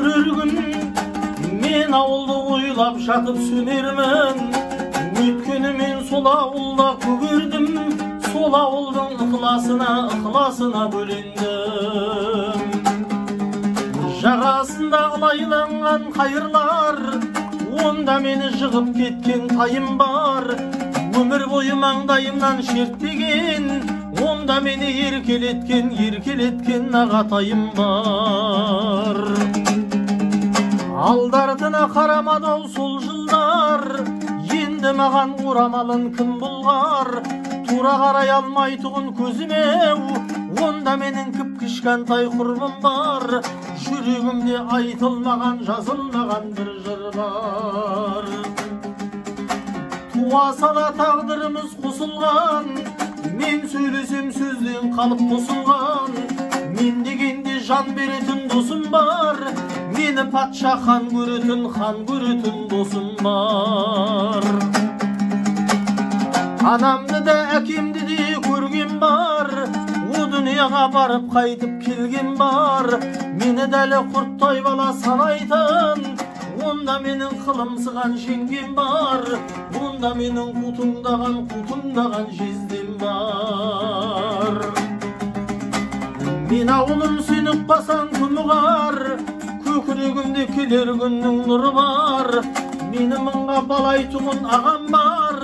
көрерgün мен ауылды ойлап жатып сөнермін. Өткені мен сол ауылда көгердім, сол ауылдың ықыласына бөлендім. Жағасында лайланған қайырлар, онда мені жығып кеткен тайым бар. Өмір бойы маңдайымнан шерттеген, онда мені еркелеткен ағатайым бар. Алдартына қарамады-ау сол жылдар, енді маған орамалын кім бұлғар. Тура қарай алмайтұғын көзіме, онда менің кіп-кішкентай құрбым бар. Жүрегімде айтылмаған, жазылмаған бір жыр бар. Туаса да тағдырымыз қосылған, мен сөйлесем сөзден қалып қосылған. Мен дегенде жан беретін досым бар, мені патша хан көретін досым бар. Анамды да әкемді де көрген бар, о дүнияға барып қайтып келген бар. Мені дәлі құрттай бала санайтын, онда менің қылымсыған жеңгем бар. Онда менің қутыңдаған жездем бар. Мен ауылым сен ұқпасаң күн ұғар, көкірегімде келер күннің нұры бар. Мені мыңға балайтұғын ағам бар,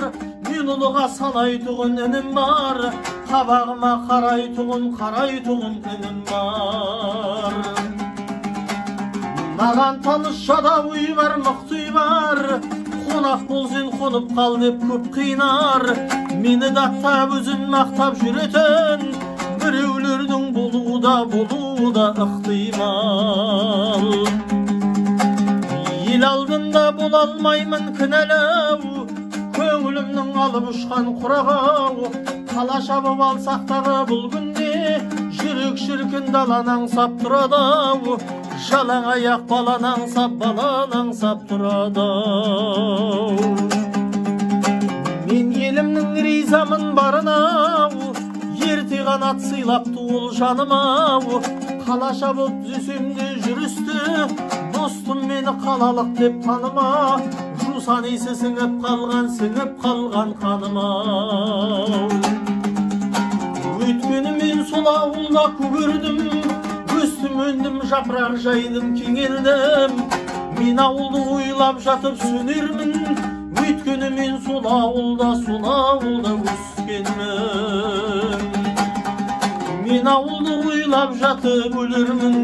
мен ұлыға санайтұғын інім бар. Қабағыма қарайтұғын інім бар. Маған таныс жада үй бар, мықты үй бар. Қонақ болсен қонып қал деп көп қинар. Мені даттап өзін мақтап жүретін, біреулердің болуы да ықтимал. Ел алдында бола алмаймын кінәлау, көңілімнің алып ұшқан құрағау. Қалаша боп алсақ дағы бұл күнде, жүрек шіркін далан аңсап тұрады-ау. Жалаң аяқ балан аңсап тұрады-ау. Мен елімнің ризамын барына-ау, ерте қанат сыйлапты ол жаным-ау. Қалаша боп түзесем де жүрісті, достым мені қалалық деп таныма. Жусан исі сіңіп қалған қаным-ау. Өткені мен сол ауылда көгердім, өстім өндім, жапырақ жайдым, кеңелдім. Мен ауылды ойлап жатып сөнермін, өткені мен сол ауылда өскенмін. Мен ауылды ойлап жатып өлермін,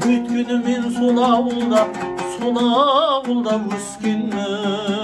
өткені мен сол ауылда өскенмін.